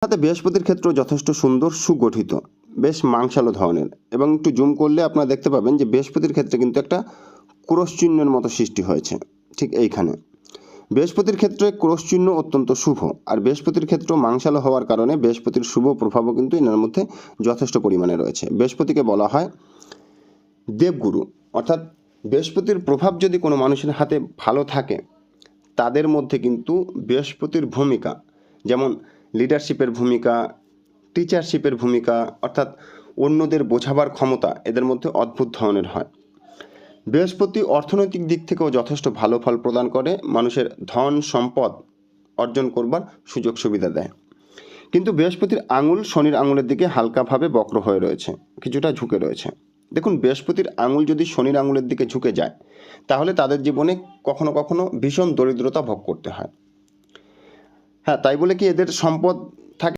সাথে বৃহস্পতির ক্ষেত্রেও যথেষ্ট সুন্দর সুগঠিত, বেশ মাংসালো ধরনের, এবং একটু জুম করলে আপনারা দেখতে পাবেন যে বৃহস্পতির ক্ষেত্রে কিন্তু একটা ক্রস চিহ্নের মতো সৃষ্টি হয়েছে ঠিক এইখানে। বৃহস্পতির ক্ষেত্রে ক্রস চিহ্ন অত্যন্ত শুভ, আর বৃহস্পতির ক্ষেত্র মাংসালো হওয়ার কারণে বৃহস্পতির শুভ প্রভাবও কিন্তু এনার মধ্যে যথেষ্ট পরিমাণে রয়েছে। বৃহস্পতিকে বলা হয় দেবগুরু, অর্থাৎ বৃহস্পতির প্রভাব যদি কোনো মানুষের হাতে ভালো থাকে তাদের মধ্যে কিন্তু বৃহস্পতির ভূমিকা, যেমন লিডারশিপের ভূমিকা, টিচারশিপের ভূমিকা, অর্থাৎ অন্যদের বোঝাবার ক্ষমতা এদের মধ্যে অদ্ভুত ধরনের হয়। বৃহস্পতি অর্থনৈতিক দিক থেকেও যথেষ্ট ভালো ফল প্রদান করে, মানুষের ধন সম্পদ অর্জন করবার সুযোগ সুবিধা দেয়। কিন্তু বৃহস্পতির আঙুল শনির আঙুলের দিকে হালকাভাবে বক্র হয়ে রয়েছে, কিছুটা ঝুঁকে রয়েছে। দেখুন, বৃহস্পতির আঙুল যদি শনির আঙুলের দিকে ঝুঁকে যায় তাহলে তাদের জীবনে কখনো কখনো ভীষণ দরিদ্রতা ভোগ করতে হয়। হ্যাঁ, তাই বলে কি এদের সম্পদ